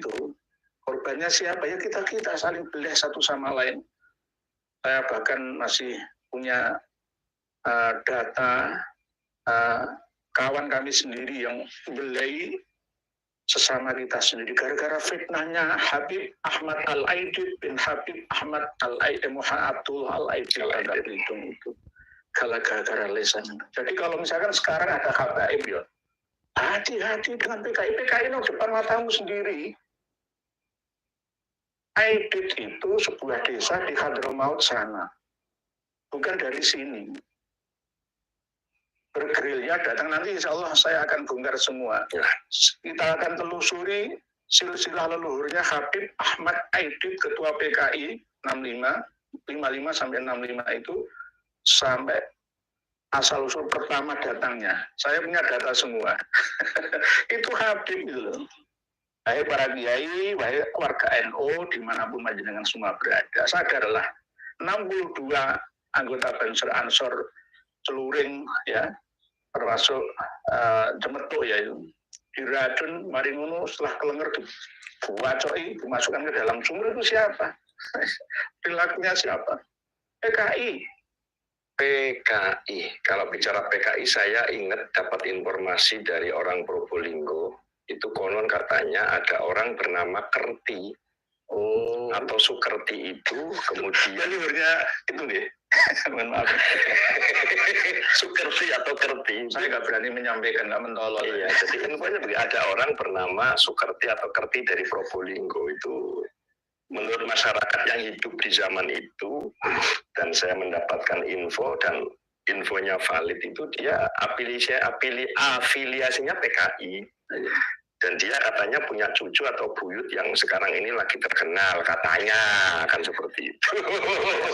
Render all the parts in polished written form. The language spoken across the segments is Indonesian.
itu. Korbannya siapa? Ya kita saling belah satu sama lain. Saya bahkan masih punya data kawan kami sendiri yang belahi sesama kita sendiri gara-gara fitnahnya Habib Ahmad Al-Aidid bin Habib Ahmad Al-Aidid Abdullah Al-Aidid itu gara-gara lesan. Jadi kalau misalkan sekarang ada habaib ya, hati-hati dengan PKI no depan matamu sendiri. Aidid itu sebuah desa di Hadramaut sana, bukan dari sini. Bergerilya datang nanti insya Allah saya akan bongkar semua. Kita akan telusuri silsilah leluhurnya Habib Ahmad Aidid, ketua PKI 55 sampai 65 itu sampai asal usul pertama datangnya. Saya punya data semua. Itu Habib itu. Wahai para kiai, wahai warga NU dimanapun panjenengan semua berada, sadarlah 62 anggota Banser Ansor Celuring ya, termasuk Cemetuk ya itu diracun mari ngono setelah kelenger diwacoi dimasukkan ke dalam sumur itu siapa? Perilakunya siapa? PKI. Kalau bicara PKI saya ingat dapat informasi dari orang Probolinggo. Itu konon katanya ada orang bernama Kerti atau Sukerti itu kemudian leluhurnya itu deh. Mohon maaf. Sukerti atau Kerti. Saya nggak berani menyampaikan, nggak mentolol. Iya, jadi infonya ada orang bernama Sukerti atau Kerti dari Probolinggo itu. Menurut masyarakat yang hidup di zaman itu, dan saya mendapatkan info dan infonya valid itu dia afiliasinya PKI. Dan dia katanya punya cucu atau buyut yang sekarang ini lagi terkenal, katanya kan seperti itu.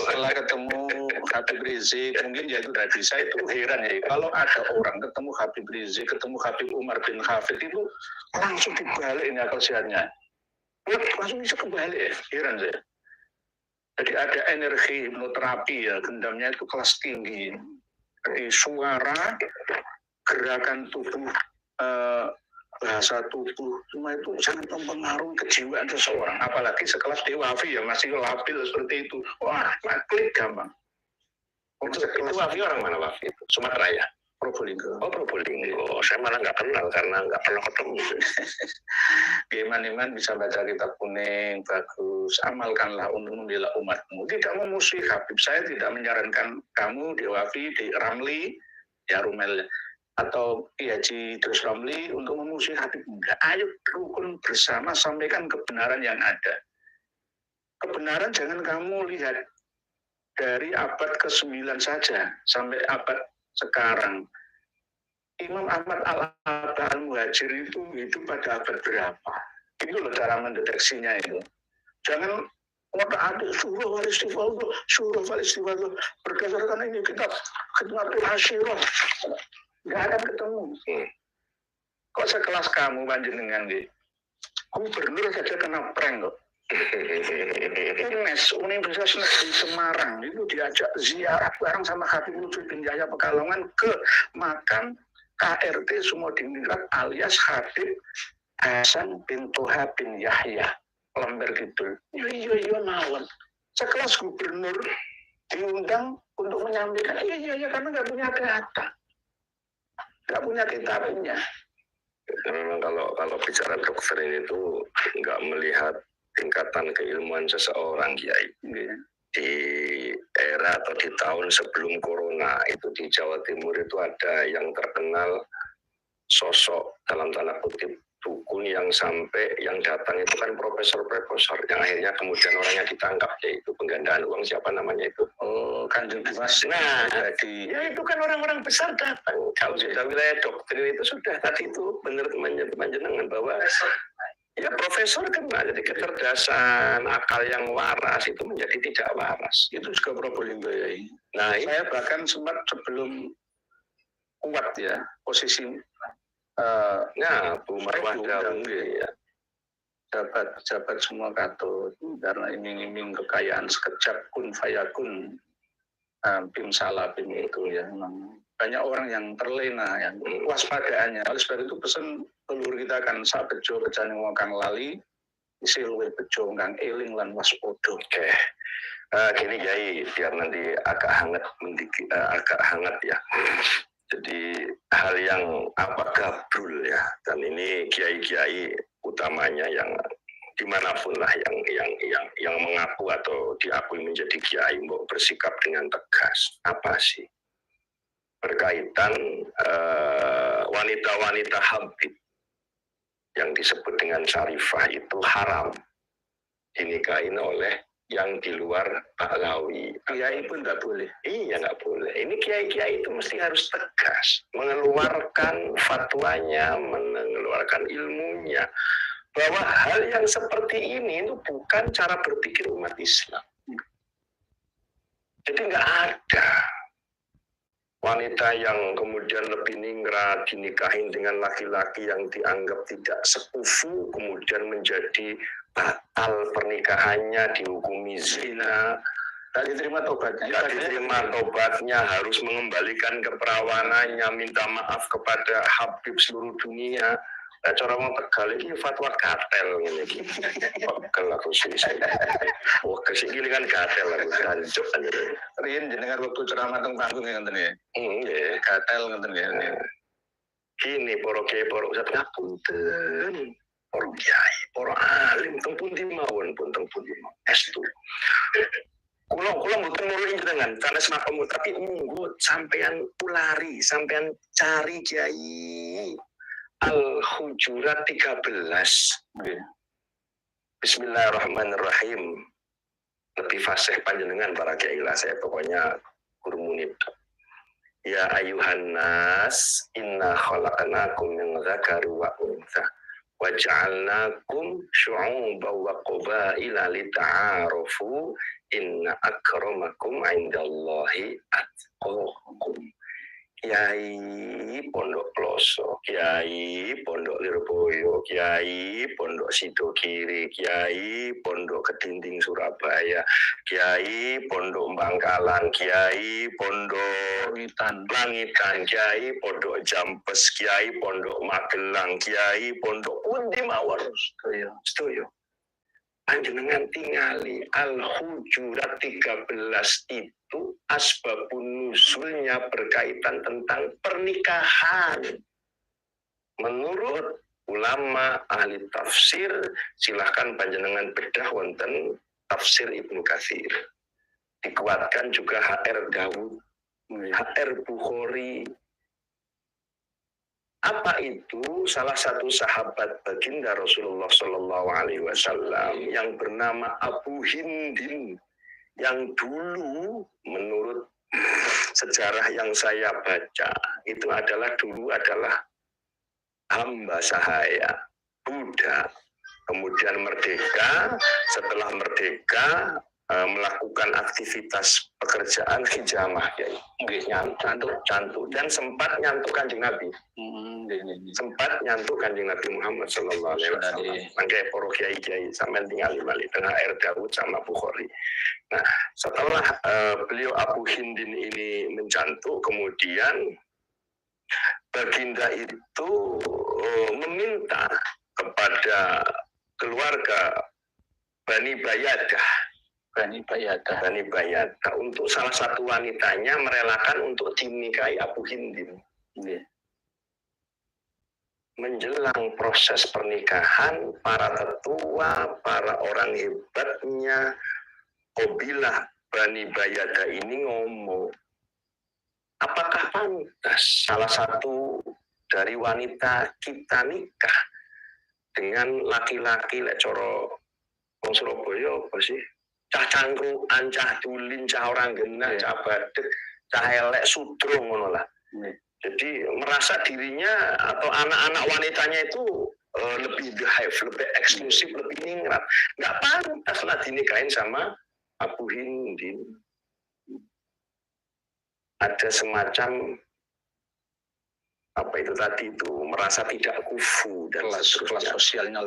Setelah ketemu Habib Rizik, mungkin ya itu tadi saya itu heran ya, kalau ada orang ketemu Habib Rizik, ketemu Habib Umar bin Hafid itu langsung dibalik ini akal sehatnya. Langsung bisa kembali ya, heran saya. Jadi ada energi hipnoterapi ya, gendamnya itu kelas tinggi. Jadi suara, gerakan tubuh, bahasa tubuh, semua itu sangat mempengaruhi kejiwaan seseorang. Apalagi sekelas Dewafi ya, masih labil seperti itu. Wah, klik gampang. Itu Wafi orang mana Wafi itu? Sumatera ya? Probolinggo. Oh Probolinggo. Saya malah nggak kenal karena nggak pernah ketemu. Gimana bisa baca kitab kuning, bagus. Amalkanlah untuk membela umatmu. Tidak memusuhi Habib. Saya tidak menyarankan kamu Dewafi, di Ramli, ya Rumel, atau Haji Terus Ramli untuk memusuhi Habib. Enggak. Ayo rukun bersama, sampaikan kebenaran yang ada. Kebenaran jangan kamu lihat dari abad ke-9 saja sampai abad sekarang. Imam Ahmad Al-Muhajir itu hidup pada abad berapa? Itu loh cara mendeteksinya itu. Jangan ada surah wal istighfar berdasarkan ini kitab Khidmatul Hasyirah. Nggak akan ketemu. Kok sekelas kamu panjenengan di gubernur saja kena prank kok. Universitas Negeri Semarang itu diajak ziarah bareng sama Habib Wujudin Yahya Pekalongan ke makam KRT Sumodiningrat alias Habib Hasan bin Toha bin Yahya Lember Kidul. Iya mawon. Sekelas gubernur diundang untuk menyampaikan iya karena nggak punya data, nggak punya kitabnya. Memang kalau bicara dokter ini tuh nggak melihat tingkatan keilmuan seseorang, Kiai. Di era atau di tahun sebelum corona itu di Jawa Timur itu ada yang terkenal sosok dalam tanda kutip dukun yang sampai yang datang itu kan profesor yang akhirnya kemudian orangnya ditangkap, yaitu penggandaan uang, siapa namanya itu? Oh, Kanjeng Dimas. Nah, ya itu kan orang-orang besar datang. Kalau sudah wilayah doktrin itu sudah tadi itu benar teman-teman bahwa ya profesor kena, jadi kecerdasan, akal yang waras itu menjadi tidak waras. Itu juga Probolinggo ya. Nah, saya bahkan sempat sebelum kuat ya posisi Bu Marwah Daud ya, jabat semua katut karena iming-iming kekayaan sekejap kun fayakun, bim salah bim itu ya. Banyak orang yang terlena, yang waspadaannya. Oleh sebab itu pesan leluhur kita kan sabejo kejane wong kang lali, isi luwih bejo kang eling lan waspada. Oke. Gini Kiai, biar nanti agak hangat ya. Jadi hal yang gabrul ya, dan ini kiai-kiai utamanya yang dimanapun lah yang mengaku atau diakui menjadi kiai mau bersikap dengan tegas. Apa sih berkaitan wanita-wanita habib yang disebut dengan syarifah itu haram dinikahin oleh yang di luar Bahlawi. Kiai pun nggak boleh. Iya, nggak boleh. Ini kiai-kiai itu mesti harus tegas, mengeluarkan fatwanya, mengeluarkan ilmunya, bahwa hal yang seperti ini itu bukan cara berpikir umat Islam. Jadi nggak ada wanita yang kemudian lebih ningrat dinikahin dengan laki-laki yang dianggap tidak sekufu, kemudian menjadi batal pernikahannya, dihukumi zina, tak diterima tobatnya, harus mengembalikan keperawanannya, minta maaf kepada Habib seluruh dunia. Nah, cara mau Tegal ini fatwa gatel ini. Pegel aku sih. Wah, kesini kan gatel aku hancur aja. Rian jenengan waktu ceramah teng panggung ngenten ya. Nggih, Gatel ngenten ya. Kini para kiai para ustaz ngapunten. Para kiai, para alim teng pundi mawon pun teng pundi mawon. Estu. Kula mboten murid dengan sanes napa tapi monggo sampean ulari, sampean cari kiai Al-Hujurat 13. Bismillahirrahmanirrahim. Lebih fasih panjenengan para kiai lah, saya pokoknya guru munib. Ya ayuhan nas, inna khalaqnakum min dzakari wa untha wa ja'alnakum syu'uban wa qabaila lita'arafu inna akramakum 'indallahi atqakum. Kiai Pondok Ploso, Kiai Pondok Lirboyo, Kiai Pondok Sidokiri, Kiai Pondok Kedinding Surabaya, Kiai Pondok Bangkalan, Kiai Pondok Langitan, Kiai Pondok Jampes, Kiai Pondok Magelang, Kiai Pondok pundi mawon sedoyo. Panjenengan tingali Al-Hujurat 13 itu asbabun nuzulnya berkaitan tentang pernikahan. Menurut ulama ahli tafsir, silahkan panjenengan bedah wonten tafsir Ibnu Katsir. Dikuatkan juga HR Dawud, HR Bukhari. Apa itu? Salah satu sahabat baginda Rasulullah Shallallahu Alaihi Wasallam yang bernama Abu Hindin, yang dulu menurut sejarah yang saya baca itu dulu adalah hamba sahaya, budak. Kemudian merdeka, setelah merdeka melakukan aktivitas pekerjaan hijamah, ya, cantuk, dan sempat nyantuk Kanjeng Nabi. Sempat nyantuk Kanjeng Nabi Muhammad Sallallahu Alaihi Wasallam. Mangke para kiai sampean tinggali malih tengah air Dawud sama Bukhari. Nah, setelah beliau Abu Hindin ini mencantuk, kemudian baginda itu meminta kepada keluarga Bani Bayadah untuk salah satu wanitanya merelakan untuk dinikahi Abu Hindin. Menjelang proses pernikahan, para tetua, para orang hebatnya kabilah Bani Bayadah ini ngomong, apakah pantas salah satu dari wanita kita nikah dengan laki-laki lek coro wong Surabaya apa sih? Cah cangkruan, cah dulin, cah orang genah, cah badek, cah elek sudro ngono lah. Jadi merasa dirinya atau anak-anak wanitanya itu lebih behive, lebih eksklusif, lebih ningrat. Nggak pantas lah dinikahin sama Abu Hindin. Ada semacam apa itu tadi itu merasa tidak kufu dan kelas sosialnya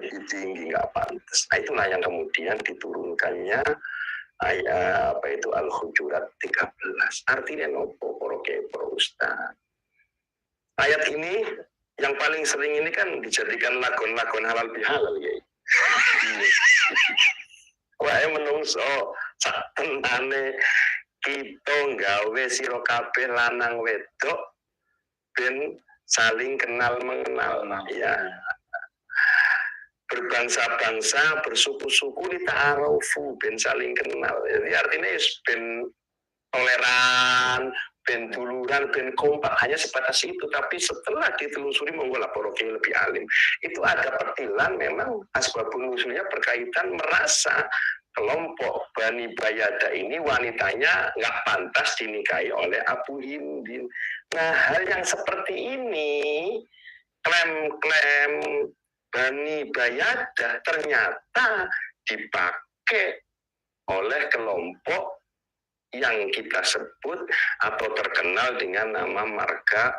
lebih tinggi, nggak pantas. Nah, itulah yang kemudian diturunkannya ayat apa itu Al-Hujurat 13. Artinya nopo para ustaz. Ayat ini yang paling sering ini kan dijadikan lagon-lagon halal bihalal ya. menungso sak tenane kita nggawe sira kabeh lanang wedok ben saling kenal mengenal. Ya, berbangsa-bangsa, bersuku-suku di ta'arufu, ben saling kenal. Jadi artinya ben toleran, ben duluran, ben kompak, hanya sebatas itu. Tapi setelah ditelusuri monggo lapor lebih alim, itu ada petilan memang asbabun nusulnya berkaitan merasa kelompok Bani Bayada ini wanitanya nggak pantas dinikahi oleh Abu Hindin. Nah, hal yang seperti ini, klaim-klaim Bani Bayada ternyata dipakai oleh kelompok yang kita sebut atau terkenal dengan nama marga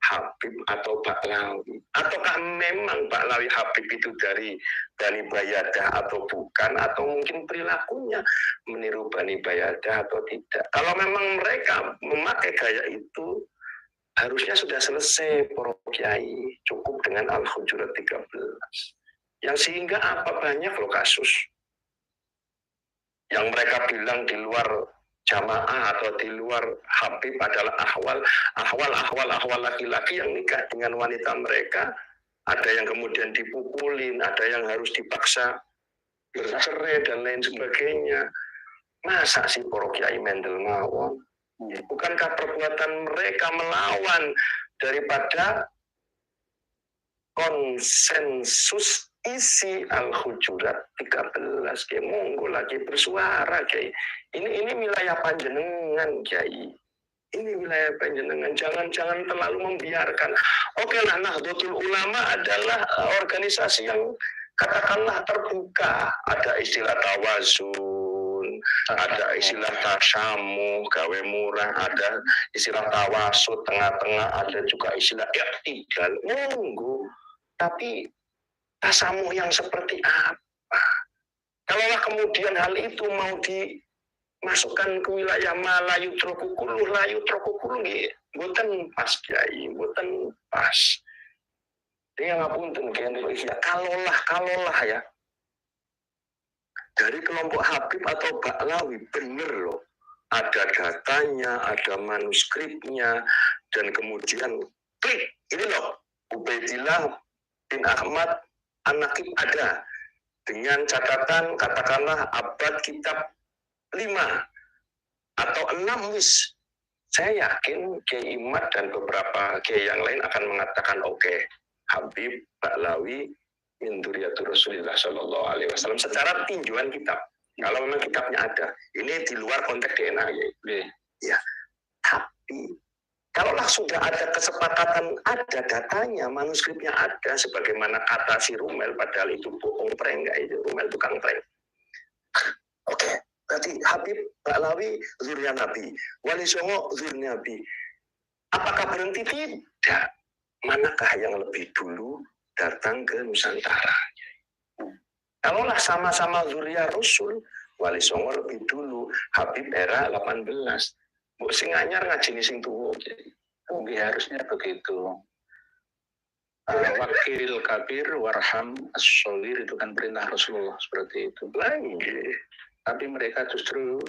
Habib atau Baklawi. Ataukah memang Baklawi Habib itu dari Bani Bayada atau bukan, atau mungkin perilakunya meniru Bani Bayada atau tidak. Kalau memang mereka memakai gaya itu, harusnya sudah selesai para kiai, cukup dengan Al-Hujurat 13. Yang sehingga apa banyak loh kasus yang mereka bilang di luar jamaah atau di luar Habib adalah ahwal laki-laki yang nikah dengan wanita mereka. Ada yang kemudian dipukulin, ada yang harus dipaksa bercerai dan lain sebagainya. Masa sih para kiai mendel mawon? Bukankah perbuatan mereka melawan daripada konsensus isi Al-Hujurat 13? Kayak monggo lagi bersuara kayak ini wilayah panjenengan kiai, ini wilayah panjenengan, jangan terlalu membiarkan. Oke lah, Nahdlatul Ulama adalah organisasi yang katakanlah terbuka, ada istilah tawazun, ada istilah tasamuh, gawe murah, ada istilah tawasud tengah-tengah, ada juga istilah i'tidal. Monggo, tapi tasamuh yang seperti apa? Kalaulah kemudian hal itu mau dimasukkan ke wilayah malayu trokukuluh, layu trokukuluh, bukan pas kiai, bukan pas. Dia ngapunten kiai Indonesia. Kalaulah ya, dari kelompok Habib atau Baklawi bener loh, ada datanya, ada manuskripnya, dan kemudian klik, ini loh, Ubaidillah bin Ahmad An-Naqib ada, dengan catatan katakanlah abad kitab 5 atau 6 wis. Saya yakin Kiai Imad dan beberapa kiai yang lain akan mengatakan oke, Habib Baklawi min dzurriyyatir Rasulillah sallallahu alaihi wasallam secara tinjauan kitab. Kalau memang kitabnya ada. Ini di luar konteks DNA ya. Tapi kalaulah sudah ada kesepakatan, ada datanya, manuskripnya ada, sebagaimana kata si Rumel, padahal itu bohong prank, itu Rumel tukang prank. Oke, berarti Habib Baklawi zuriyah Nabi, Wali Songo zuriyah Nabi. Apakah berhenti? Tidak. Manakah yang lebih dulu datang ke Nusantara? Kalaulah sama-sama zuriyah Rasul, Wali Songo lebih dulu, Habib era 18. Bu sing anyar ngajini sing tuwa. Harusnya begitu. Wakil kabir warham as-solir, itu kan perintah Rasulullah seperti itu. Lagi. Tapi mereka justru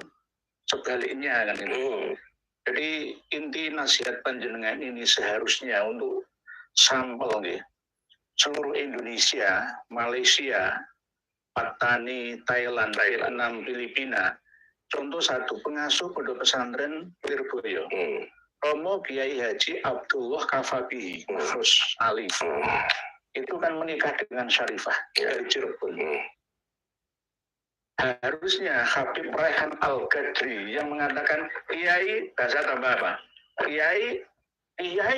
sebaliknya kan itu. Jadi inti nasihat panjenengan ini seharusnya untuk sampel nih, seluruh Indonesia, Malaysia, Patani, Thailand, Vietnam, Filipina. Contoh satu, pengasuh pondok pesantren Lirboyo, Romo Kiai Haji Abdullah Kafabihi, Gus Ali, itu kan menikah dengan Syarifah dari Cirebon. Harusnya Habib Raihan Al-Qadri yang mengatakan Kiai, bahasa tambah apa? Kiai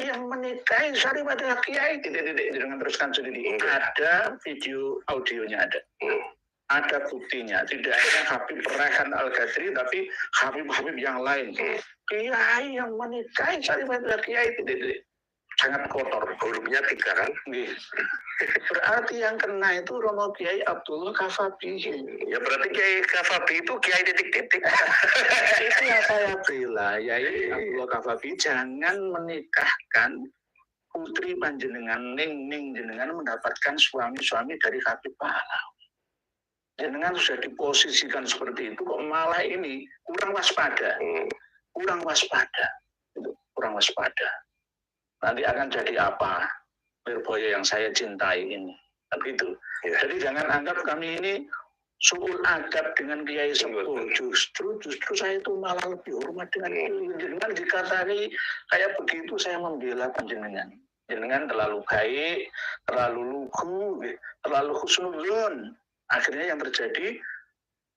yang menikahi Syarifah dengan Kiai, dengan teruskan sendiri. Ada video audionya ada. Ada buktinya, tidak hanya Habib Raihan Al-Qadri, tapi Habib yang lain. Kiai yang menikahi Syarifah dengan Kiai, sangat kotor. Hurufnya 3 kan? Berarti yang kena itu Romo Kiai Abdullah Kafabihi. Ya berarti Kiai Kafabihi itu Kiai titik-titik. Itu yang saya bela, Kiai Abdullah Kafabihi jangan menikahkan putri panjenengan, ning jenengan mendapatkan suami-suami dari Habib Bahlawi. Jenengan sudah diposisikan seperti itu kok malah ini kurang waspada. Kurang waspada. Kurang waspada. Nanti akan jadi apa? Lirboyo yang saya cintai ini. Begitu. Ya. Jadi jangan anggap kami ini suul adab dengan Kiai Sepuh. Justru saya itu malah lebih hormat dengan jenengan. Dikatai kayak begitu saya membela panjenengan. Jenengan terlalu baik, terlalu lugu, terlalu husnuzon. Akhirnya yang terjadi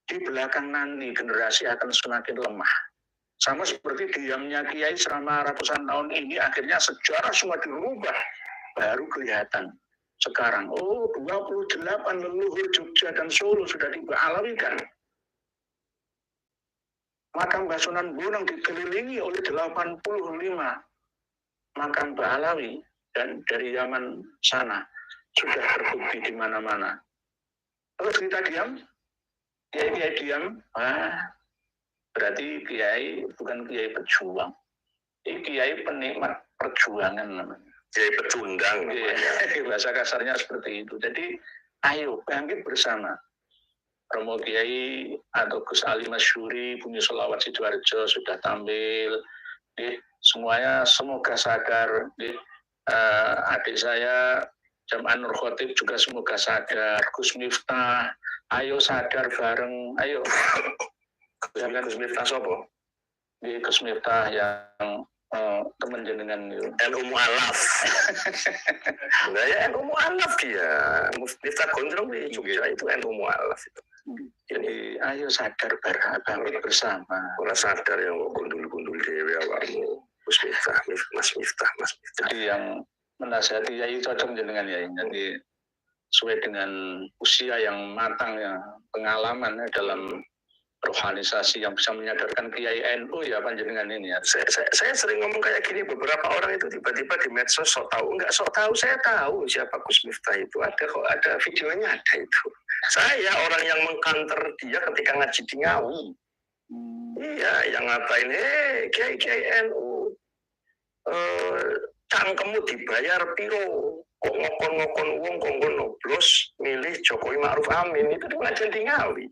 di belakang nanti generasi akan semakin lemah. Sama seperti diamnya Kiai selama ratusan tahun ini, akhirnya sejarah semua dirubah. Baru kelihatan. Sekarang, 28 leluhur Jogja dan Solo sudah dialawikan. Makam Basunan Bonang dikelilingi oleh 85 makam Ba'alawi dan dari zaman sana sudah terbukti di mana-mana. Terus kita diam, Kiai diam, berarti Kiai bukan Kiai pejuang, Kiai penikmat perjuangan namanya. Kiai pecundang. Bahasa kasarnya seperti itu. Jadi ayo bangkit bersama. Romo Kiai atau Gus Ali Masyuri, Bumi Solawat Sidoarjo sudah tampil. Semuanya semoga sadar. Adik saya Jam'an Nur Khotib juga semoga sadar. Gus Miftah, ayo sadar bareng. Ayo. Gus Miftah sopo? Gus Miftah yang teman jenengan itu. NU Mu'alaf. Nah ya NU Mu'alaf dia. Miftah Gondrong di Jogja itu NU Mu'alaf itu. Jadi ayo sadar bangkit bersama. Orang sadar yang gundul-gundul dewe awakmu. Gus Miftah, Mas Miftah. Jadi yang menasihati Yai cocok jenengan ya. Jadi sesuai dengan usia yang matang ya, pengalaman ya, dalam rohanisasi yang bisa menyadarkan Kiai NU ya panjenengan ini ya. Saya sering ngomong kayak gini, beberapa orang itu tiba-tiba di medsos sok tahu, enggak sok tahu, saya tahu siapa Gus Miftah itu, ada videonya ada itu. Saya orang yang mengkanter dia ketika ngaji di Ngawi. Iya, yang ngatain, Kiai NU, cangkemmu dibayar piro, kok ngokon-ngokon uang, kok noblos milih Jokowi Ma'ruf Amin, itu ngaji di Ngawi.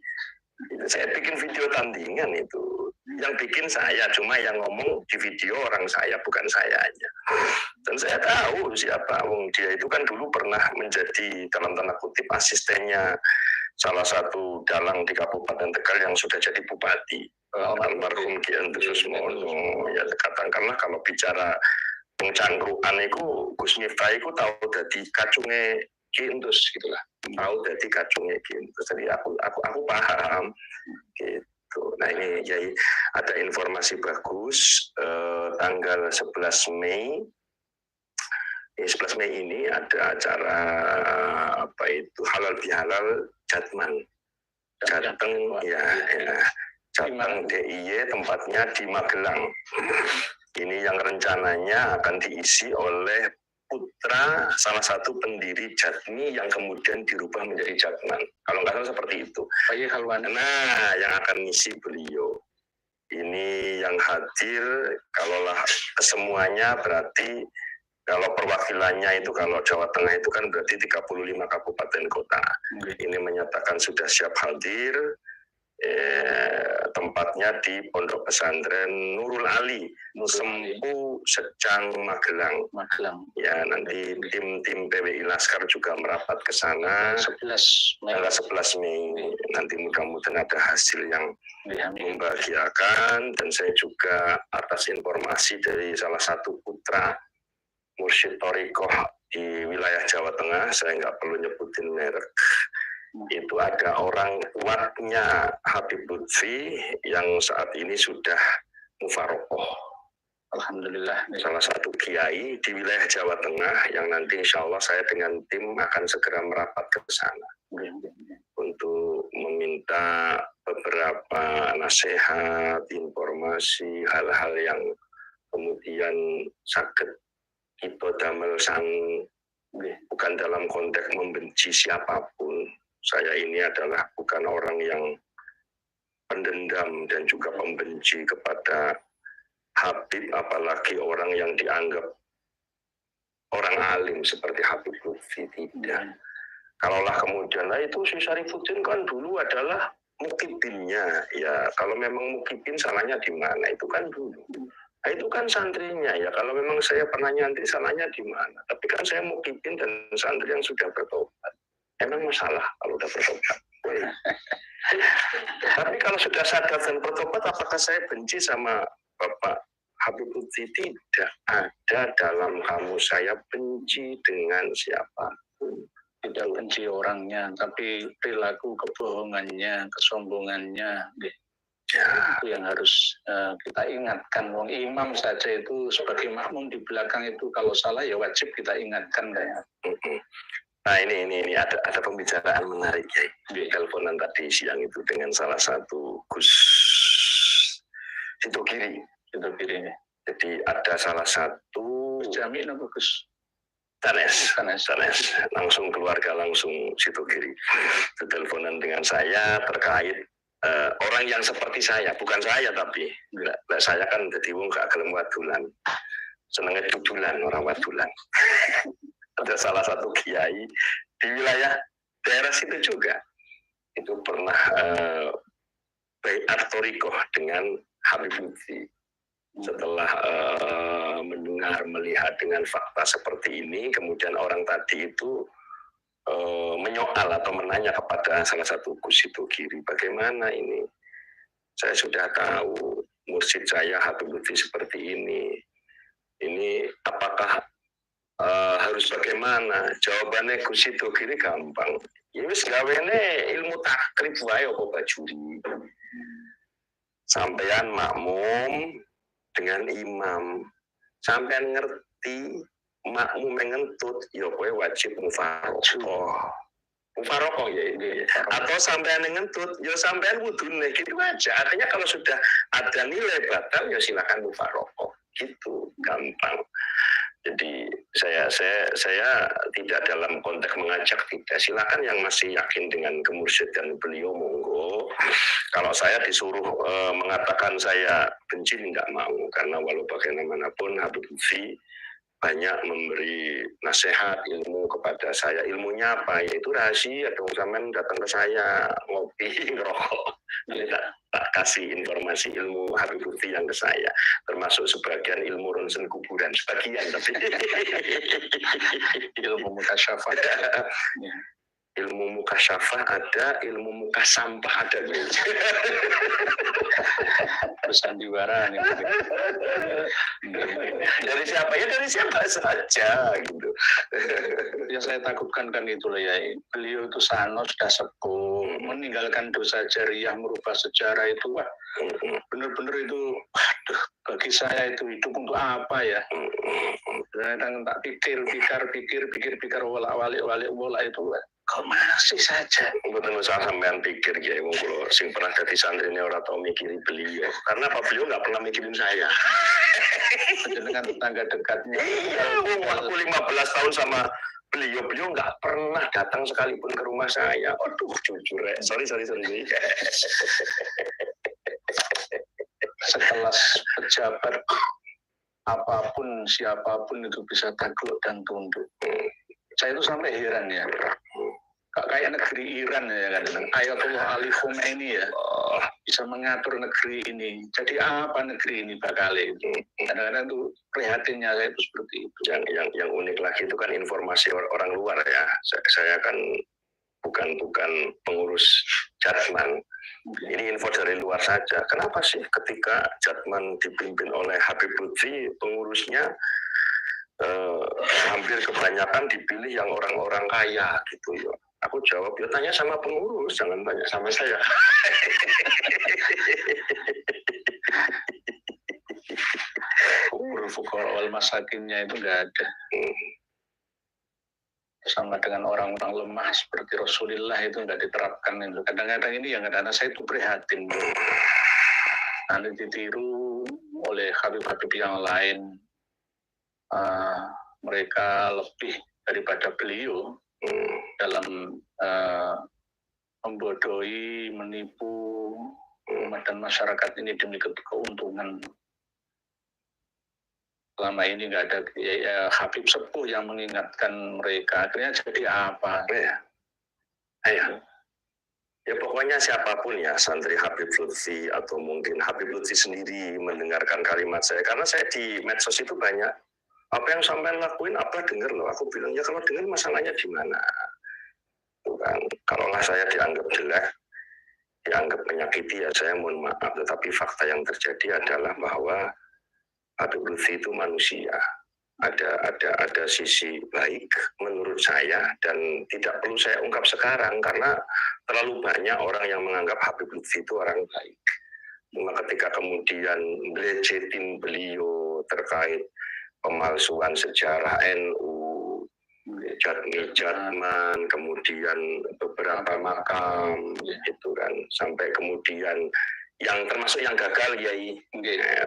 Itu saya bikin video tandingan itu. Yang bikin saya, cuma yang ngomong di video orang saya, bukan saya aja. Dan saya tahu siapa. Wong dia itu kan dulu pernah menjadi dalam tanda kutip asistennya salah satu dalang di Kabupaten Tegal yang sudah jadi bupati. Almarhum Ki Entus Susmono. Ya katakanlah kalau bicara pengcangkruan itu Gus Miftah itu tahu dari kacungnya Ki Entus gitulah. Tahu dari kacungnya gitu. Jadi aku paham gitu. Nah ini jadi ada informasi bagus tanggal 11 Mei. 11 Mei ini ada acara apa itu halal bihalal Jatman. Jateng ya. Jateng DIY tempatnya di Magelang. Ini yang rencananya akan diisi oleh putra salah satu pendiri Jatmi yang kemudian dirubah menjadi Jatman. Kalau nggak salah seperti itu. Nah, yang akan ngisi beliau. Ini yang hadir, kalaulah semuanya berarti kalau perwakilannya itu kalau Jawa Tengah itu kan berarti 35 kabupaten kota. Ini menyatakan sudah siap hadir. Tempatnya di Pondok Pesantren Nurul Ali, Sempu Secang Magelang. Ya nanti tim PWI Laskar juga merapat ke sana. 11 Mei. Nanti mudah-mudahan ada hasil yang membahagiakan. Dan saya juga atas informasi dari salah satu putra Mursyid Thariqah di wilayah Jawa Tengah, saya nggak perlu nyebutin merek. Itu ada orang kuatnya Habib Lutfi yang saat ini sudah mufarokoh. Alhamdulillah. Salah satu kiai di wilayah Jawa Tengah yang nanti insya Allah saya dengan tim akan segera merapat ke sana untuk meminta beberapa nasihat, informasi, hal-hal yang kemudian sakit kita damel sang bukan dalam konteks membenci siapapun. Saya ini adalah bukan orang yang pendendam dan juga pembenci kepada Habib, apalagi orang yang dianggap orang alim seperti Habib Lutfi, tidak. Kalaulah kemudian, nah itu si Syarifuddin kan dulu adalah mukibinnya, ya kalau memang mukibin salahnya di mana, itu kan dulu. Nah, itu kan santrinya, ya kalau memang saya pernah nyantri salahnya di mana. Tapi kan saya mukibin dan santri yang sudah bertobat. Emang masalah kalau udah bertobat. Tapi kalau sudah sadar dan bertobat, apakah saya benci sama Bapak Habib Lutfi? Tidak ada dalam kamu saya benci dengan siapapun. Tidak benci orangnya, tapi perilaku kebohongannya, kesombongannya, Ya, itu yang harus kita ingatkan. Wong imam saja itu sebagai makmum di belakang itu kalau salah ya wajib kita ingatkan kayak. Nah ini ada pembicaraan menarik ya. Di teleponan tadi siang itu dengan salah satu Gus Sidogiri. Jadi ada salah satu Jami apa Gus? Sanes, langsung keluarga langsung Sidogiri. Teleponan dengan saya terkait orang yang seperti saya, bukan saya tapi saya kan jadi wong gak gelem wadulan, senengnya dudulan orang wadulan. Ada salah satu kiai di wilayah daerah situ juga itu pernah baiat thoriqoh dengan Habib Lutfi. Setelah mendengar, melihat dengan fakta seperti ini, kemudian orang tadi itu menyoal atau menanya kepada salah satu Gus Sidogiri, bagaimana ini? Saya sudah tahu mursyid saya Habib Lutfi seperti ini apakah harus bagaimana? Jawabannya Gus Sidogiri gampang. Ya wis gawene ilmu takrib wae apa bajuri. Sampean makmum dengan imam, sampean ngerti makmum ngentut, ya kowe wajib mufarokoh. Mufarokoh ya ini. Atau sampean ngentut, ya sampean wudune gitu aja. Artinya kalau sudah ada nilai batal, ya silakan mufarokoh. Gitu, gampang. Jadi saya tidak dalam konteks mengajak, tidak. Silakan yang masih yakin dengan kemursyidaan beliau monggo. Kalau saya disuruh mengatakan saya benci tidak mau, karena walau bagaimanapun Habib Lutfi banyak memberi nasihat ilmu kepada saya. Ilmunya apa? Yaitu rahasia dong, sampean datang ke saya ngopi ngerokok. Jadi tak kasih informasi ilmu Habib Lutfi yang ke saya, termasuk sebagian ilmu ronsen kuburan, sebagian tapi ilmu mukasyafah. Ilmu mukasyafah ada, ilmu muka sampah ada. Bersandiwara nih. Dari siapa? Ya dari siapa saja gitu. Yang saya takutkan kan itu loh ya, beliau itu sano sudah sepuh, meninggalkan dosa jariah, merubah sejarah itu, wah benar-benar itu, waduh, bagi saya itu hidup untuk apa ya? Kadang tak pikir, wala itu, kok masih saja? Betul usah sampean pikir ya, kalau sing pernah jadi santri ini orang tahu mikirin beliau, karena apa beliau nggak pernah mikirin saya. Dengan tetangga dekatnya. Iya, aku 15 tahun sama beliau nggak pernah datang sekalipun ke rumah saya. Aduh, jujur ya. Sorry. Sekelas pejabat apapun, siapapun itu bisa takluk dan tunduk. Saya itu sampai heran ya. Kayak negeri Iran ya kadang Ayatullah Ali Khomeini ya bisa mengatur negeri ini. Jadi apa negeri ini bakal itu? Kadang-kadang tuh prihatinnya saya itu seperti itu. Yang unik lagi itu kan informasi orang luar ya. Saya kan bukan pengurus Jatman. Ini info dari luar saja. Kenapa sih ketika Jatman dipimpin oleh Habib Lutfi, pengurusnya hampir kebanyakan dipilih yang orang-orang kaya gitu ya. Aku jawab, ya tanya sama pengurus, jangan tanya sama saya. Fuqara wal masakinnya itu nggak ada. Sama dengan orang-orang lemah seperti Rasulullah itu nggak diterapkan itu. Kadang-kadang ini yang kadang-kadang saya itu prihatin. Nanti ditiru oleh habib-habib yang lain. Mereka lebih daripada beliau dalam membodohi, menipu umat dan masyarakat ini demi keuntungan. Selama ini nggak ada Habib sepuh yang mengingatkan mereka. Akhirnya jadi apa? Ya. Ayo. Ya pokoknya siapapun ya, santri Habib Lutfi atau mungkin Habib Lutfi sendiri mendengarkan kalimat saya, karena saya di medsos itu banyak, apa yang sampean lakuin apa denger loh, aku bilang ya kalau denger masalahnya di mana, bukan kalaulah saya dianggap jelek, dianggap menyakiti ya saya mohon maaf, tetapi fakta yang terjadi adalah bahwa Habib Lutfi itu manusia, ada sisi baik menurut saya dan tidak perlu saya ungkap sekarang karena terlalu banyak orang yang menganggap Habib Lutfi itu orang baik. Cuma ketika kemudian belecetin beliau terkait pemalsuan sejarah NU, Jatman, kemudian beberapa makam itu kan, sampai kemudian yang termasuk yang gagal Yai,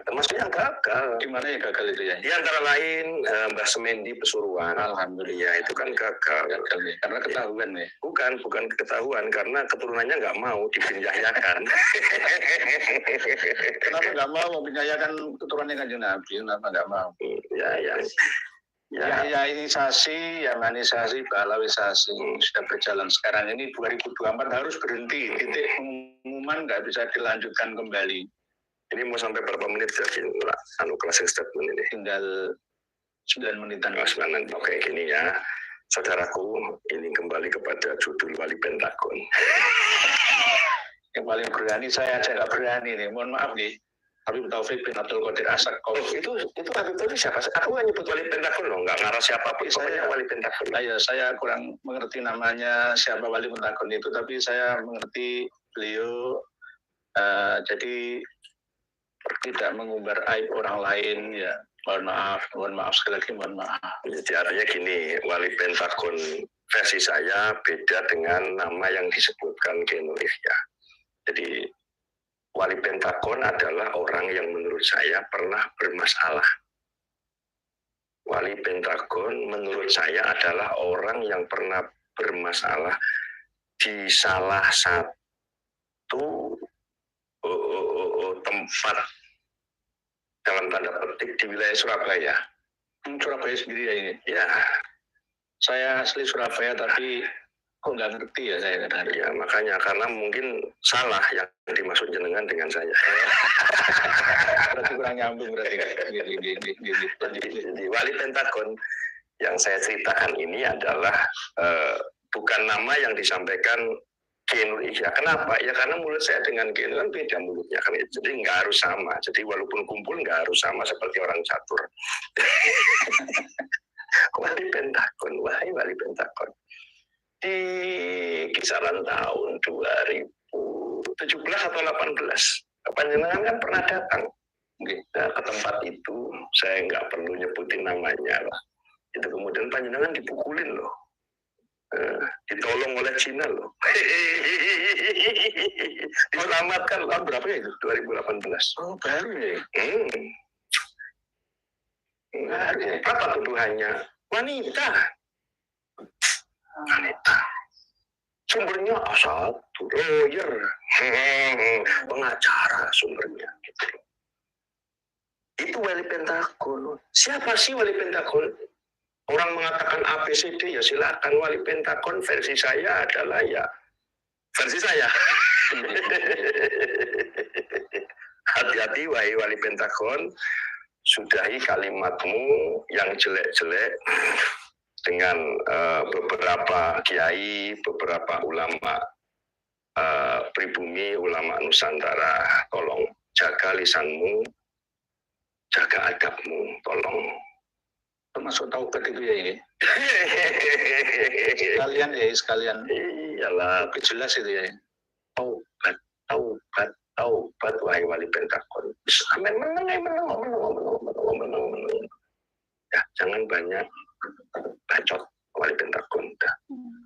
termasuk yang gagal. Gimana yang gagal itu ya? Di antara lain Mbah Semendi Pesuruan. Alhamdulillah itu kan gagal. Ya. Karena ketahuan ya? Bukan ketahuan, karena keturunannya nggak mau dipinjahyakan. Kenapa nggak mau mempinjahyakan keturunannya Kanjeng Nabi? Kenapa nggak mau? Ya inisiasi, ya manisasi, balawisasi sudah berjalan. Sekarang ini 2024 harus berhenti. Titik pengumuman nggak bisa dilanjutkan kembali. Ini mau sampai berapa menit jadi closing statement ini? Tinggal 9 menitan. 9 menit. Oke, gini ya. Saudaraku, ini kembali kepada judul Wali Pentagon. Yang paling berani saya aja nggak berani nih. Mohon maaf nih. Habib Taufik bin Abdul Qadir As-Sakaf. Itu Habib Taufik siapa? Aku nggak nyebut Wali Pentagon loh, nggak ngarah siapapun. Saya Wali Pentagon. Saya kurang mengerti namanya siapa Wali Pentagon itu, tapi saya mengerti beliau jadi tidak mengumbar aib orang lain ya. Mohon maaf sekali lagi, mohon maaf. Jadi artinya gini, Wali Pentagon versi saya beda dengan nama yang disebutkan Kiai Yahya. Jadi Wali Pentagon adalah orang yang menurut saya pernah bermasalah. Wali Pentagon menurut saya adalah orang yang pernah bermasalah di salah satu tempat dalam tanda petik di wilayah Surabaya. Surabaya sendiri ya ini? Ya. Saya asli Surabaya tapi kok nggak ngerti ya saya kadang. Ya makanya karena mungkin salah yang dimaksud jenengan dengan saya. Berarti kurang nyambung berarti. Di Wali Pentagon yang saya ceritakan ini adalah bukan nama yang disampaikan Kiai Nur Ihya. Kenapa? Ya karena mulut saya dengan Kiai Nur kan beda mulutnya kan. Jadi nggak harus sama. Jadi walaupun kumpul nggak harus sama seperti orang catur. Wali Pentagon, wahai Wali Pentagon. Di kisaran tahun 2017 atau 18, panjenengan kan pernah datang ke tempat itu, saya nggak perlu nyebutin namanya lah. Itu kemudian panjenengan dipukulin loh, ditolong oleh Cina loh, diselamatkan tahun berapa ya itu? 2018. Oh baru ya? Apa tuduhannya? Wanita. Sumbernya satu lawyer, pengacara sumbernya. Itu Wali Pentagon. Siapa sih Wali Pentagon? Orang mengatakan ABCD ya silakan. Wali Pentagon versi saya adalah ya versi saya. Hati-hati wahai Wali Pentagon, sudahi kalimatmu yang jelek-jelek dengan beberapa kiai, beberapa ulama pribumi, ulama Nusantara. Tolong jaga lisanmu, jaga adabmu, tolong. Termasuk taubat itu ya ini? Sekalian. Iyalah, jelas itu ya. Taubat, wahai Wali Pentagon. Amin, menang. Ya, jangan banyak bacot Wali Pentagon.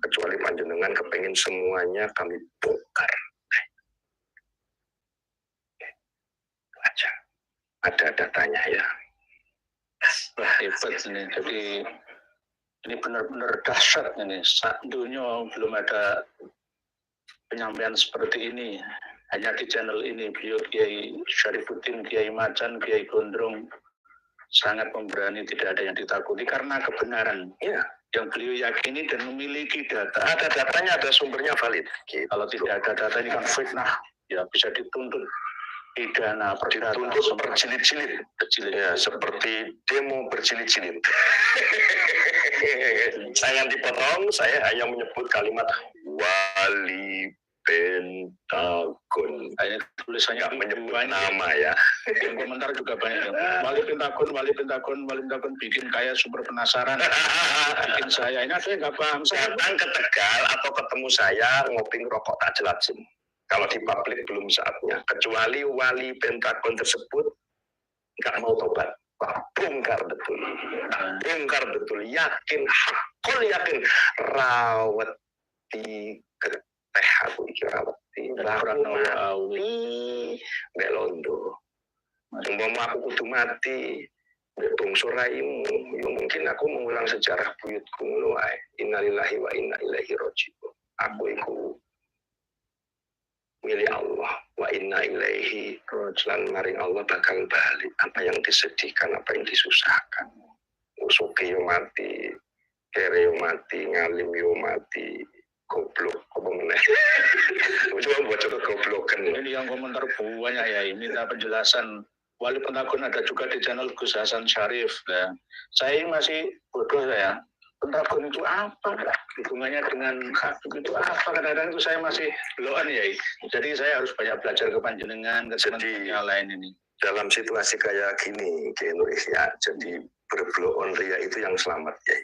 Kecuali panjenengan kepengen semuanya kami bongkar. Aja. Ada datanya ya. Wah hebat ini. Jadi ini benar-benar dahsyat ini. Saat dunia belum ada penyampaian seperti ini. Hanya di channel ini beliau Kiai Syarifuddin, Kiai Macan, Kiai Gondrong sangat pemberani, tidak ada yang ditakuti karena kebenaran. Ya. yang beliau yakini dan memiliki data. Ada datanya, ada sumbernya valid. Gitu. Kalau tidak ada data ini kan fitnah, ya bisa dituntut pidana perdata. Dituntut berjilid-jilid. Ya, seperti demo berjilid-jilid. Jangan dipotong, saya hanya menyebut kalimat wali Pentagon. Hanya tulisannya menyebut banyak. Nama ya. Yang komentar juga banyak. Wali Pentagon bikin kayak super penasaran. Bikin saya ini saya nggak paham. Saya Datang ke Tegal atau ketemu saya ngopi rokok tak jelasin. Kalau di publik belum saatnya. Kecuali wali Pentagon tersebut nggak mau tobat. Bongkar betul. Bongkar betul. Yakin, hakul yakin. Rawat di teh aku rawati belondo. Umpama aku kudu mati bungsu raimu, ya mungkin aku mengulang sejarah buyutku ngono ae. Innalillahi wa inna ilaihi raji'un. Aku iku milik Allah wa inna ilaihi raji'un. Maring Allah bakal balik apa yang disedihkan, apa yang disusahkan. Usuke yo mati, kere yo mati, ngalim yo mati. Goblok, apa meneh? Coba baca kegoblokan. Ini yang komentar banyak ya, ini minta penjelasan. Wali Pentagon ada juga di channel Gus Hasan Syarif. Nah, saya masih bodoh saya. Pentagon itu apa? Hubungannya dengan Habib itu apa? Kadang-kadang itu saya masih beloan ya. Jadi saya harus banyak belajar ke panjenengan, ke teman-teman lain ini. Dalam situasi kayak gini, kayak Nuris ya, jadi berblok ria itu yang selamat ya.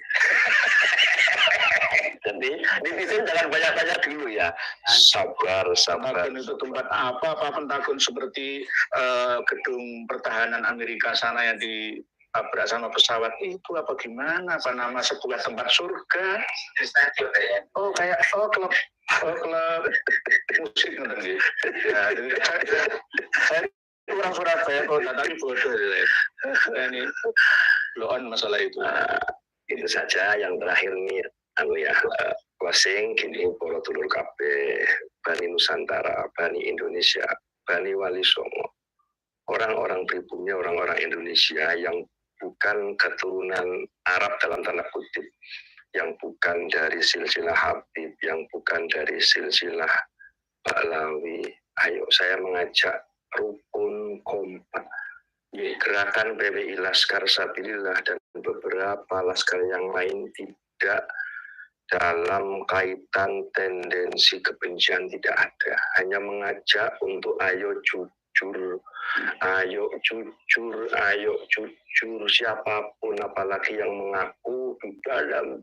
Jadi netizen jangan banyak-banyak dulu ya. Sabar. Pentagon itu tempat apa Pentagon seperti gedung pertahanan Amerika sana yang ditabrak sama pesawat itu apa gimana? Apa nama sebuah tempat surga? Oh kayak klub musik nanti. Ya, saya orang Surabaya kok tadi bodoh ini loan masalah itu. Itu saja yang terakhir nih. Closing gini para dulur kabeh Bani Nusantara, Bani Indonesia, Bani Wali Songo, orang-orang pribumi, orang-orang Indonesia yang bukan keturunan Arab dalam tanda kutip, yang bukan dari silsilah Habib, yang bukan dari silsilah Ba'lawi. Ayo saya mengajak rukun kompak gerakan PWI Laskar Sabilillah dan beberapa laskar yang lain tidak dalam kaitan tendensi kebencian, tidak ada. Hanya mengajak untuk ayo jujur, siapapun apalagi yang mengaku di dalam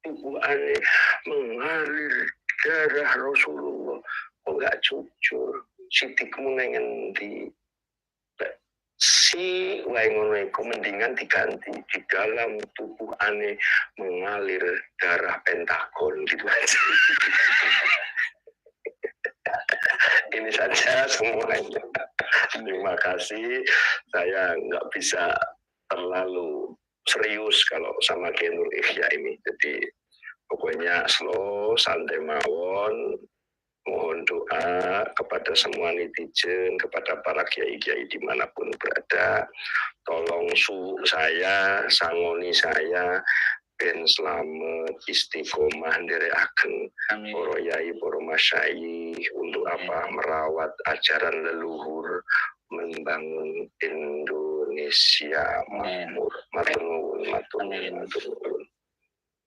tubuh aneh mengalir darah Rasulullah. Kok nggak jujur? Sitikmu ngendi? Si waingonoiku mendingan diganti di dalam tubuh aneh mengalir darah Pentagon gitu aja. Ini saja semuanya. Terima kasih. Saya nggak bisa terlalu serius kalau sama Genur Ihya ini. Jadi pokoknya slow, santai mawon. Mohon doa kepada semua netizen, kepada para kiai-kiai dimanapun berada. Tolong saya, sangoni saya, ben slamet, istiqomah, nderekaken para yai, para masyayikh untuk apa? Merawat ajaran leluhur, membangun Indonesia makmur. Matur nuwun.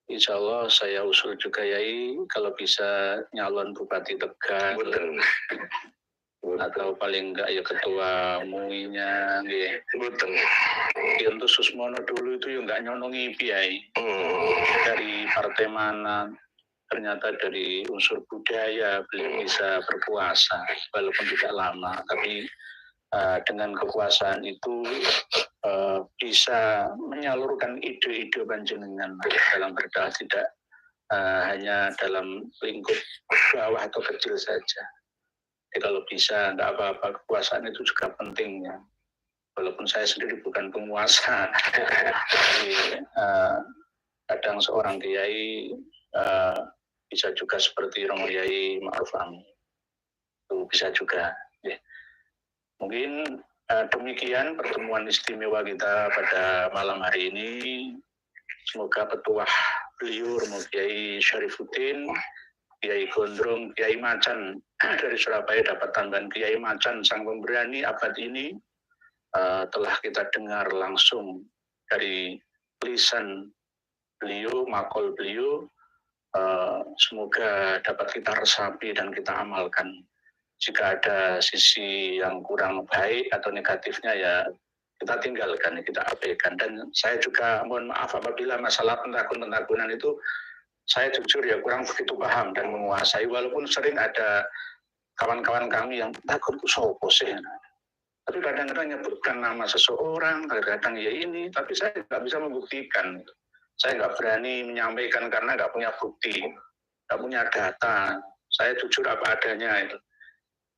Insya Allah saya usul juga Yai kalau bisa nyalon Bupati Tegal atau paling enggak ya ketua MUI-nya Betul. Untuk Susmono dulu itu ya enggak nyonongi Yai dari partai mana, ternyata dari unsur budaya beliau bisa berkuasa walaupun tidak lama, tapi dengan kekuasaan itu bisa menyalurkan ide-ide panjenengan dalam berdakwah, tidak hanya dalam lingkup bawah atau kecil saja. Jadi kalau bisa, tidak apa-apa, kekuasaan itu juga penting ya. Walaupun saya sendiri bukan penguasa, tapi kadang seorang kiai bisa juga seperti Romo Yai Ma'ruf Amin, itu bisa juga. Ya. Mungkin demikian pertemuan istimewa kita pada malam hari ini. Semoga petuah beliau, Romo Kiai Syarifuddin, Kiai Gondrong, Kiai Macan dari Surabaya dapat tambahan. Kiai Macan sang pemberani abad ini telah kita dengar langsung dari lisan beliau, makol beliau. Semoga dapat kita resapi dan kita amalkan. Jika ada sisi yang kurang baik atau negatifnya ya kita tinggalkan, kita abaikan. Dan saya juga mohon maaf apabila masalah pentakun-pentakunan itu saya jujur ya kurang begitu paham dan menguasai, walaupun sering ada kawan-kawan kami yang takut itu sopo sih. Tapi kadang-kadang nyebutkan nama seseorang, kadang-kadang ya ini, tapi saya nggak bisa membuktikan. Saya nggak berani menyampaikan karena nggak punya bukti, nggak punya data. Saya jujur apa adanya itu.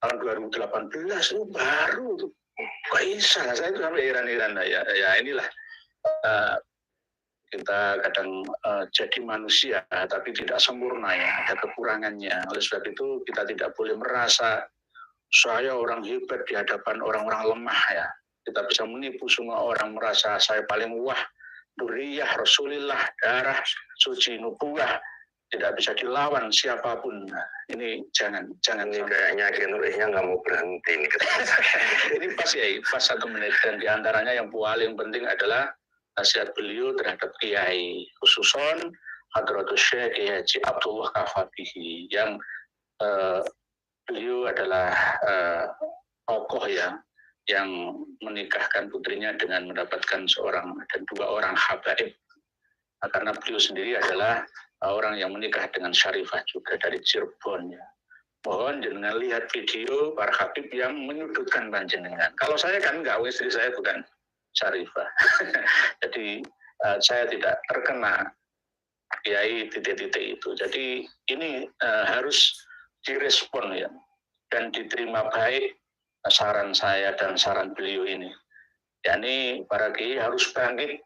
Tahun 2018 itu baru tuh. Kok bisa? Saya itu sampai heran-heran. Ya inilah kita kadang jadi manusia tapi tidak sempurna ya, ada kekurangannya. Oleh sebab itu kita tidak boleh merasa saya orang hebat di hadapan orang-orang lemah ya. Kita bisa menipu semua orang merasa saya paling wah, duriyah, Rasulillah, darah suci nubuah, tidak bisa dilawan siapapun. Nah, ini jangan ini kayaknya Kenurihnya nggak mau berhenti nih. Ini pas ya, pas 1 menit. Dan diantaranya yang paling penting adalah nasihat beliau terhadap Kiai, khususon Hadratus Syekh Kiai Haji Abdullah Kafabihi, yang beliau adalah tokoh yang menikahkan putrinya dengan mendapatkan seorang dan 2 orang habaib. Nah, karena beliau sendiri adalah orang yang menikah dengan Syarifah juga dari Cirebon ya. Mohon jenengan lihat video para habib yang menyudutkan panjenengan. Kalau saya kan enggak, istri saya bukan Syarifah. Jadi saya tidak terkena kiai titik-titik itu. Jadi ini harus direspon ya dan diterima baik saran saya dan saran beliau ini. yakni para kiai harus bangkit,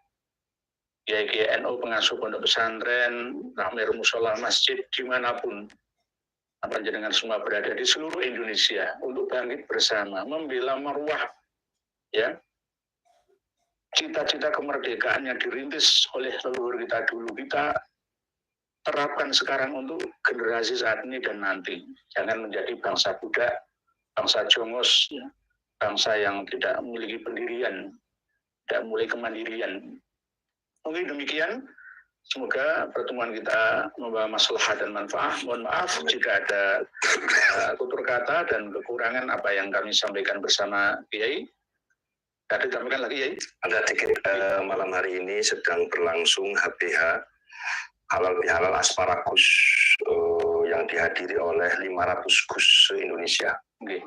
kiai NU pengasuh pondok pesantren, takmir musola masjid dimanapun panjenengan semua berada di seluruh Indonesia untuk bangkit bersama membela marwah ya cita-cita kemerdekaan yang dirintis oleh leluhur kita dulu, kita terapkan sekarang untuk generasi saat ini dan nanti. Jangan menjadi bangsa budak, bangsa jongos, ya. Bangsa yang tidak memiliki pendirian, tidak mulai kemandirian. Mungkin demikian. Semoga pertemuan kita membawa maslahat dan manfaat. Mohon maaf jika ada tutur kata dan kekurangan apa yang kami sampaikan bersama Kiai. Tadi sampaikan lagi, Kiai. Ada dikit, malam hari ini sedang berlangsung HBH halal bihalal asparagus yang dihadiri oleh 500 Gus se-Indonesia. Okay.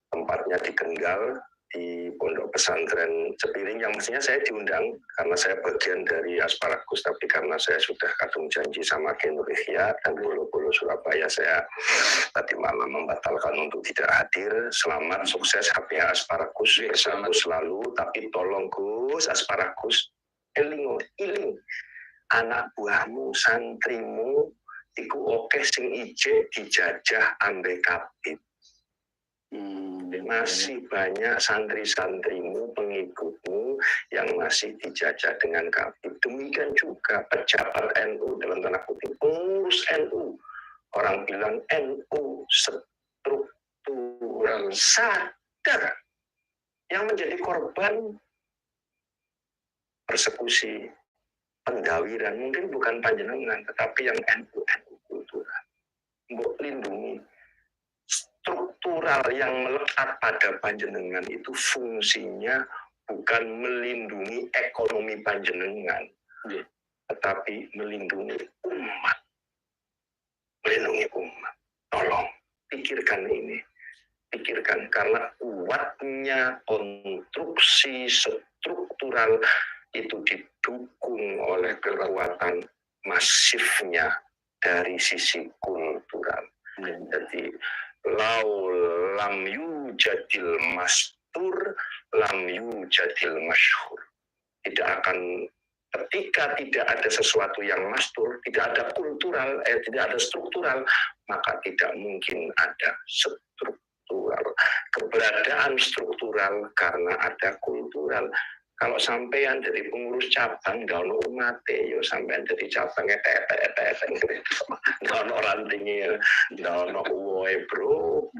Tempatnya di Kendal, di Pondok Pesantren Cepiring, yang mestinya saya diundang karena saya bagian dari asparagus, tapi karena saya sudah kadung janji sama Kenurihya dan Bolo-Bolo Surabaya, saya tadi malam membatalkan untuk tidak hadir. Selamat sukses HBH asparagus, bersama selalu, tapi tolong Gus asparagus iling anak buahmu, santrimu iku oke sing ije dijajah ambek Habib. Masih banyak santri-santrimu, pengikutmu yang masih dijajah dengan Habib. Demikian juga pejabat NU dalam tanda kutip, pengurus NU. Orang bilang NU struktural, sadar yang menjadi korban persekusi, pendawiran, mungkin bukan panjenengan, tetapi yang NU kultural. Mbok lindungi. Struktural yang melekat pada panjenengan itu fungsinya bukan melindungi ekonomi panjenengan, tetapi melindungi umat. Melindungi umat. Tolong, pikirkan ini. Pikirkan, karena kuatnya konstruksi struktural itu didukung oleh kekuatan masifnya dari sisi kultural. Jadi lau lam yujadil mastur lam yujadil masyhur. Tidak akan, ketika tidak ada sesuatu yang mastur, tidak ada kultural, tidak ada struktural, maka tidak mungkin ada struktural. Keberadaan struktural karena ada kultural. Kalau sampean jadi pengurus cabang, nggak ono umate, yo sampean jadi cabangnya tetek, nggak ono rantingnya, nggak ono uwoe bro,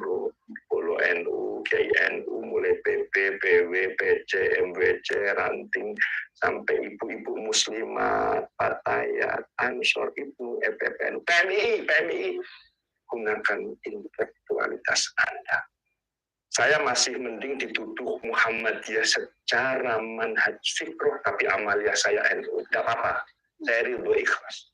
polo NU, KNU, mulai PP, PW, PC, MWC, ranting, sampai ibu-ibu muslimat, Patayat, Ansor, Ibu, EPPN, PMI, gunakan intelektualitas Anda. Saya masih mending dituduh Muhammadiyah secara manhaj fikroh, tapi amalia saya NU. Tidak apa-apa, saya ridho ikhlas.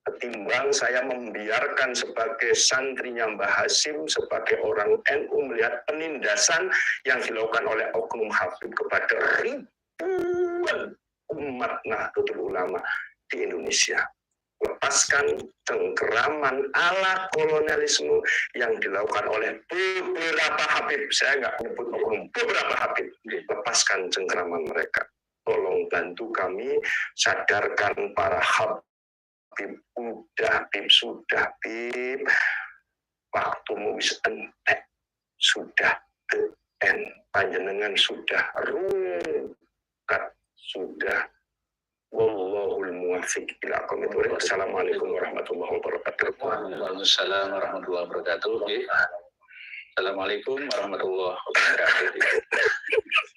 Ketimbang saya membiarkan sebagai santrinya Mbah Hasim, sebagai orang NU melihat penindasan yang dilakukan oleh oknum Habib kepada ribuan umat Nahdlatul Ulama di Indonesia. Lepaskan cengkeraman ala kolonialisme yang dilakukan oleh beberapa Habib. Saya nggak menyebut oknum, beberapa Habib. Lepaskan cengkeraman mereka. Tolong bantu kami, sadarkan para Habib. Sudah, Bib. Waktumu wis entek. Sudah panjenengan sudah rungkat, sudah. Wallahul muwaffiq ila aqwamit thoriq. Assalamualaikum warahmatullahi wabarakatuh. Waalaikumsalam warahmatullahi wabarakatuh. Assalamualaikum warahmatullahi wabarakatuh.